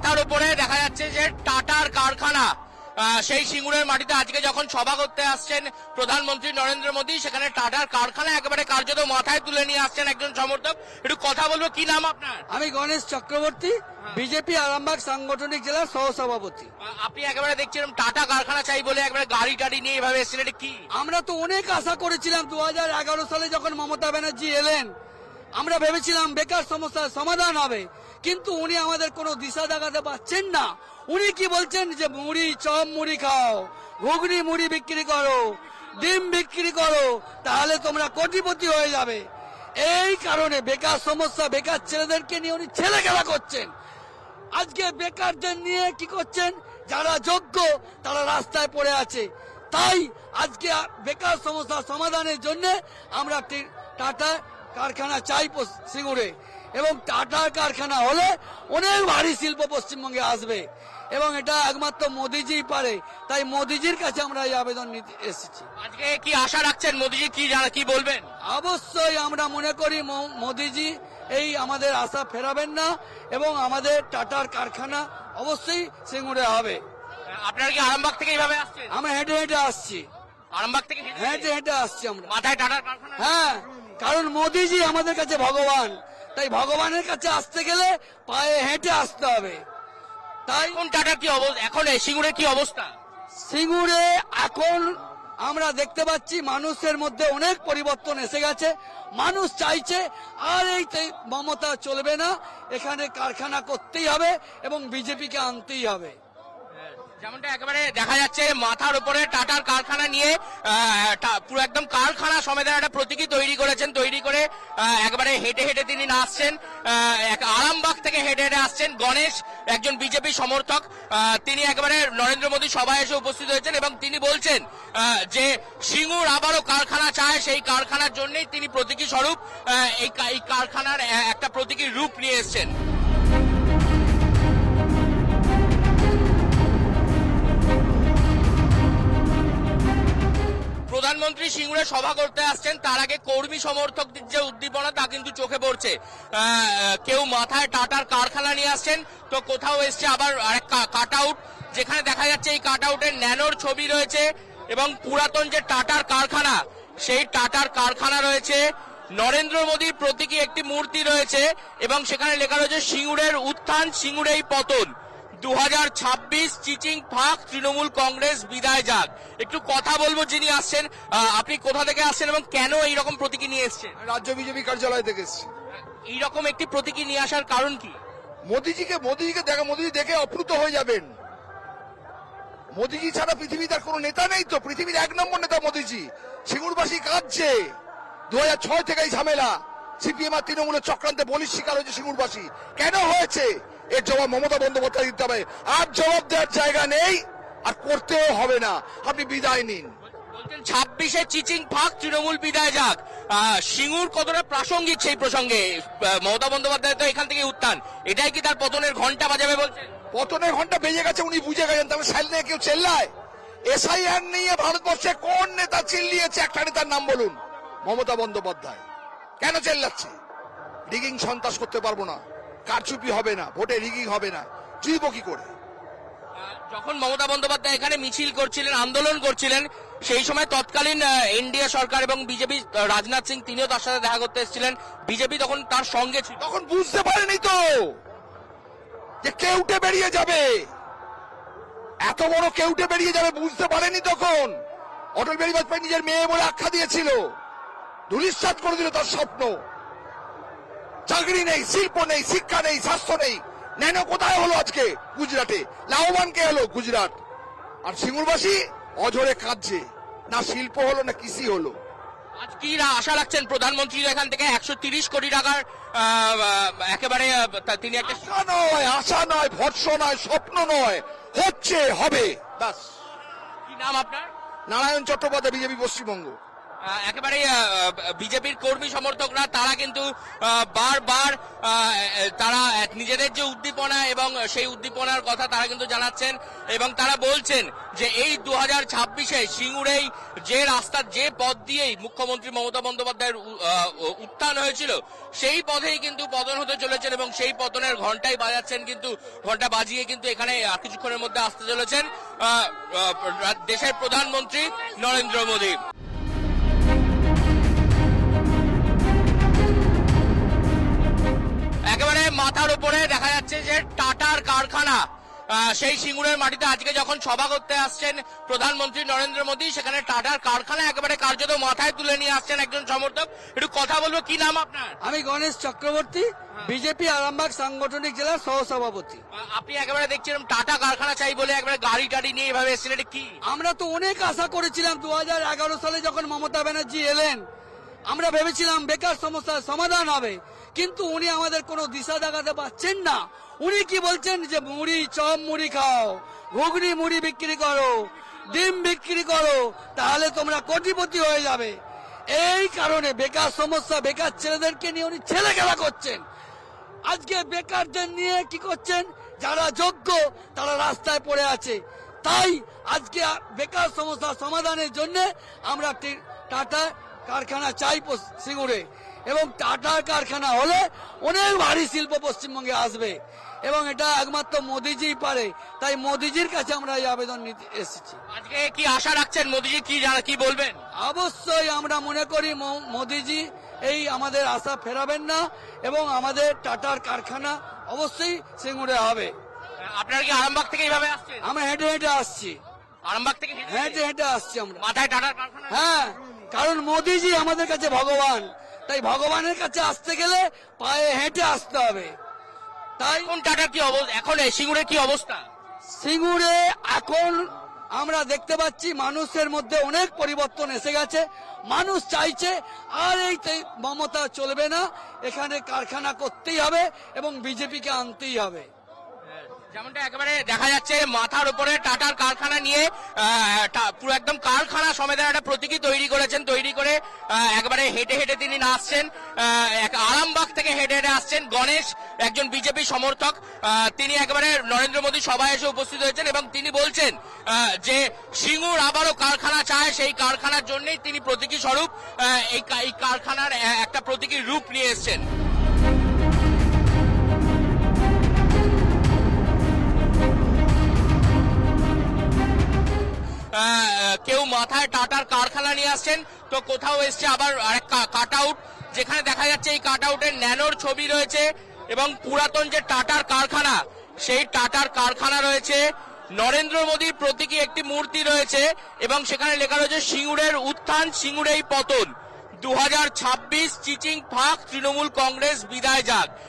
মাথার উপরে দেখা যাচ্ছে যে টাটার কারখানা, সেই সিঙ্গুরের মাটিতে আজকে যখন সভা করতে আসছেন প্রধানমন্ত্রী নরেন্দ্র মোদী, সেখানে টাটার কারখানা একেবারে কার্যত মাথায় তুলে নিয়ে আসছেন একজন সমর্থক। একটু কথা বলবো, কি নাম আপনার? আমি গণেশ চক্রবর্তী, বিজেপি আরামবাগ সাংগঠনিক জেলার সহসভাপতি। আপনি একেবারে দেখছিলাম টাটা কারখানা চাই বলে একবারে গাড়ি টাড়ি নিয়ে এভাবে এসেছেন, এটা কি? আমরা তো অনেক আশা করেছিলাম 2011 সালে যখন মমতা ব্যানার্জি এলেন, আমরা ভেবেছিলাম বেকার সমস্যার সমাধান হবে, কিন্তু উনি আমাদের কোনো দিশা দেখাতে পাচ্ছেন না। উনি কি বলছেন যে মুড়ি, চপ মুড়ি খাও, ঘুগনি মুড়ি বিক্রি করো, ডিম বিক্রি করো, তাহলে তোমরা কোটিপতি হয়ে যাবে। এই কারণে বেকার সমস্যা, বেকার ছেলেদেরকে নিয়ে উনি ছেলে খেলা করছেন। আজকে বেকারদের নিয়ে কি করছেন? যারা যোগ্য তারা রাস্তায় পড়ে আছে। তাই আজকে বেকার সমস্যা সমাধানের জন্য আমরা টাটা কারখানা চাই সিঙ্গুরে, এবং টাটার কারখানা হলে অনেক ভারী শিল্প পশ্চিমবঙ্গে আসবে, এবং এটা একমাত্র মোদিজি পারে। তাই মোদিজির কাছে আমরা এই আবেদন নিতে এসেছি। আজকে কি আশা রাখছেন মোদীজি কি বলবেন? অবশ্যই আমরা মনে করি মোদিজি এই আমাদের আশা ফেরাবেন না, এবং আমাদের টাটার কারখানা অবশ্যই সিঙ্গুরে হবে। আপনারা কি আরামবাগ থেকে এইভাবে আসছেন? আমরা হেঁটে হেঁটে আসছি, আরামবাগ থেকে হেঁটে হেঁটে আসছি আমরা। মাথায় টাটার কারখানা? হ্যাঁ, কারণ মোদিজি আমাদের কাছে ভগবান, তাই ভগবানের কাছে আসতে গেলে পায়ে হেঁটে আসতে হবে। তাই এখন টাটার কি অবস্থা, এখন সিঙ্গুরের কি অবস্থা? সিঙ্গুরে এখন আমরা দেখতে পাচ্ছি মানুষের মধ্যে অনেক পরিবর্তন এসে গেছে। মানুষ চাইছে আর এই মমতা চলবে না, এখানে কারখানা করতেই হবে এবং বিজেপিকে আনতেই হবে। যেমনটা একেবারে দেখা যাচ্ছে মাথার উপরে টাটার কারখানা নিয়ে পুরো একদম কারখানা সমেত একটা প্রতীকী তৈরি করেছেন, তৈরি করে একেবারে হেঁটে হেঁটে তিনি আসছেন। আরামবাগ থেকে হেঁটে হেঁটে আসছেন গণেশ, একজন বিজেপি সমর্থক। তিনি একেবারে নরেন্দ্র মোদী সভায় এসে উপস্থিত হয়েছেন এবং তিনি বলছেন যে সিঙ্গুর আবারও কারখানা চায়, সেই কারখানার জন্যই তিনি প্রতীকী স্বরূপ এই কারখানার একটা প্রতীকী রূপ নিয়ে এসছেন। প্রধানমন্ত্রী সিঙ্গুরে সভা করতে আসছেন, তার আগে কর্মী সমর্থকদের যে উদ্দীপনা তা কিন্তু চোখে পড়ছে। কেউ মাথায় টাটার কারখানা নিয়ে আসছেন, তো কোথাও এসছে আবার কাট আউট, যেখানে দেখা যাচ্ছে এই কাট আউটের ন্যানোর ছবি রয়েছে এবং পুরাতন যে টাটার কারখানা, সেই টাটার কারখানা রয়েছে, নরেন্দ্র মোদীর প্রতীকী একটি মূর্তি রয়েছে এবং সেখানে লেখা রয়েছে সিঙ্গুরের উত্থান, সিঙ্গুরেই পতন, 2026 চিচিং ফাঁক, তৃণমূল কংগ্রেস বিদায় যাক। একটু কথা বলবো যিনি আসছেন। আপনি কোথা থেকে আসছেন এবং কেন এইরকম প্রতীকী নিয়ে এসছেন? রাজ্য বিজেপি কার্যালয় থেকে এসেছি। এইরকম একটি প্রতীকী নিয়ে আসার কারণ কি? মোদিজি দেখে অপ্লুত হয়ে যাবেন। মোদিজি ছাড়া পৃথিবীতে আর কোনো নেতা নেই, তো পৃথিবীর 1 নম্বর নেতা মোদিজি। সিঙ্গুরবাসী কাঁদছে, 2006 থেকেই ঝামেলা, সিপিএম আর তৃণমূলের চক্রান্তে বলির শিকার হয়েছে সিঙ্গুরবাসী। কেন হয়েছে এর জবাব মমতা বন্দ্যোপাধ্যায় দিতে হবে। আর জবাব দেওয়ার জায়গা নেই, আর করতেও হবে না, আপনি বিদায় নিন। 26-এ চিচিং ফাঁক, তৃণমূল বিদায় যাক। সিঙ্গুর কতটা প্রাসঙ্গিক সেই প্রসঙ্গে? মমতা বন্দ্যোপাধ্যায় তো এখান থেকে উত্থান, এটাই কি তার পতনের ঘন্টা বাজাবে বলছেন? পতনের ঘন্টা বেজে গেছে, উনি বুঝে গেছেন। তবে সাইল নিয়ে কেউ চেল্লায়? এসআইআর নিয়ে ভারতবর্ষে কোন নেতা চিল্লিয়েছে? একটা নেতার নাম বলুন। মমতা বন্দ্যোপাধ্যায়। কেন চেল্লাচ্ছে? রিগিং সন্ত্রাস করতে পারবো না, কারচুপি হবে না, ভোটে রিগিং হবে না, জিতব কি করে? যখন মমতা বন্দ্যোপাধ্যায় এখানে মিছিল করছিলেন, আন্দোলন করছিলেন, সেই সময় তৎকালীন এনডিএ সরকার এবং বিজেপি রাজনাথ সিং তিনিও তার সাথে দেখা করতে এসেছিলেন, বিজেপি তখন তার সঙ্গে ছিল। তখন বুঝতে পারেনি তো যে কেউটে বেরিয়ে যাবে, এত বড় কেউটে বেরিয়ে যাবে, বুঝতে পারেনি তখন। অটল বিহারী বাজপেয়ী নিজের মেয়ে বলে আখ্যা দিয়েছিল, ধূলিসাৎ করে দিল তার স্বপ্ন। চাকরি নেই, শিল্প নেই, শিক্ষা নেই, স্বাস্থ্য নেই। ন্যানো কোথায় হলো আজকে? গুজরাটে। লাভবান কে হলো? গুজরাট। আর সিঙ্গুরবাসী অঝরে কাঁদছে, না শিল্প হলো না কৃষি হলো। আজ কি আশা রাখছেন প্রধানমন্ত্রী এখান থেকে 130 কোটি টাকার একেবারে তিনি একটা আশা নয়, ভরসা নয়, স্বপ্ন নয়, হচ্ছে, হবে, ব্যাস। কি নাম আপনার? নারায়ণ চট্টোপাধ্যায়, বিজেপি পশ্চিমবঙ্গ। একেবারে বিজেপির কর্মী সমর্থকরা তারা কিন্তু বারবার তারা নিজেদের যে উদ্দীপনা এবং সেই উদ্দীপনার কথা তারা কিন্তু জানাচ্ছেন এবং তারা বলছেন যে এই 2026-এ সিঙ্গুরেই যে রাস্তা যে পথ দিয়েই মুখ্যমন্ত্রী মমতা বন্দ্যোপাধ্যায়ের উত্থান হয়েছিল সেই পথেই কিন্তু পতন হতে চলেছেন এবং সেই পতনের ঘন্টাই বাজাচ্ছেন, কিন্তু ঘন্টা বাজিয়ে কিন্তু এখানে কিছুক্ষণের মধ্যে আসতে চলেছেন দেশের প্রধানমন্ত্রী নরেন্দ্র মোদী। একেবারে মাথার উপরে দেখা যাচ্ছে যে টাটার কারখানা, সেই সিঙ্গুরের মাটিতে আজকে যখন সভা করতে আসছেন প্রধানমন্ত্রী নরেন্দ্র মোদী, সেখানে টাটার কারখানা একেবারে কার্যত মাথায় তুলে নিয়ে আসছেন একজন সমর্থক। একটু কথা বলবো, কি নাম আপনার? আমি গণেশ চক্রবর্তী, বিজেপি আরামবাগ সাংগঠনিক জেলার সহসভাপতি। আপনি একেবারে দেখছিলাম টাটা কারখানা চাই বলে একেবারে গাড়ি টাড়ি নিয়ে এভাবে এসেছেন, এটা কি? আমরা তো অনেক আশা করেছিলাম 2011 সালে যখন মমতা ব্যানার্জি এলেন, আমরা ভেবেছিলাম বেকার সমস্যার সমাধান হবে, কিন্তু উনি আমাদের কোনো দিশা দেখাতে পাচ্ছেন না। উনি কি বলছেন যে মুড়ি চপ মুড়ি খাও, ঘুগনি মুড়ি বিক্রি করো, ডিম বিক্রি করো, তাহলে তোমরা কোটিপতি হয়ে যাবে। এই কারণে বেকার সমস্যা, বেকার ছেলেদেরকে নিয়ে উনি ছেলে খেলা করছেন। আজকে বেকারদের নিয়ে কি করছেন? যারা যোগ্য তারা রাস্তায় পড়ে আছে। তাই আজকে বেকার সমস্যার সমাধানের জন্য আমরা টাটা কারখানা চাই সিঙ্গুরে, এবং টাটার কারখানা হলে অনেক ভারী শিল্প পশ্চিমবঙ্গে আসবে এবং এটা একমাত্র মোদিজি পারে। তাই মোদিজির কাছে আমরা এই আবেদন নিতে এসেছি। আজকে কি আশা রাখছেন মোদিজি কি বলবেন? অবশ্যই আমরা মনে করি মোদিজি এই আমাদের আশা ফেরাবেন না এবং আমাদের টাটার কারখানা অবশ্যই সিঙ্গুরে হবে। আপনারা কি আরামবাগ থেকে এইভাবে আসছেন? আমরা হেঁটে হেঁটে আসছি, আরামবাগ থেকে হেঁটে হেঁটে আসছি আমরা। মাথায় টাটার কারখানা? হ্যাঁ, কারণ মোদিজি আমাদের কাছে ভগবান, তাই ভগবানের কাছে আসতে গেলে পায়ে হেঁটে আসতে হবে। তাই কোন টাটার কি অবস্থা এখন, সিঙ্গুরের কি অবস্থা? সিঙ্গুরে এখন আমরা দেখতে পাচ্ছি মানুষের মধ্যে অনেক পরিবর্তন এসে গেছে। মানুষ চাইছে আর এই মমতা চলবে না, এখানে কারখানা করতেই হবে এবং বিজেপিকে আনতেই হবে। যেমনটা একেবারে দেখা যাচ্ছে মাথার উপরে টাটার কারখানা নিয়ে পুরো একদম কারখানা সমেত একটা প্রতীকী তৈরি করেছেন, তৈরি করে একেবারে হেঁটে হেঁটে তিনি আসছেন, আরামবাগ থেকে হেঁটে হেঁটে আসছেন গণেশ, একজন বিজেপি সমর্থক। তিনি একেবারে নরেন্দ্র মোদী সভায় এসে উপস্থিত হয়েছেন এবং তিনি বলছেন যে সিঙ্গুর আবারও কারখানা চায়, সেই কারখানার জন্যই তিনি প্রতীকী স্বরূপ এই কারখানার একটা প্রতীকী রূপ নিয়ে এসছেন। কেউ মাথায় টাটার কারখানা নিয়ে আসছেন, তো কোথাও এসছে আবার আরেক কাট আউট, যেখানে দেখা যাচ্ছে এই কাট আউটের ন্যানোর ছবি রয়েছে এবং পুরাতন যে টাটার কারখানা, সেই টাটার কারখানা রয়েছে, নরেন্দ্র মোদীর প্রতীকী একটি মূর্তি রয়েছে এবং সেখানে লেখা রয়েছে সিঙ্গুরের উত্থান, সিঙ্গুরেই পতন, 2026 চিচিং ফাঁক, তৃণমূল কংগ্রেস বিদায় যাক।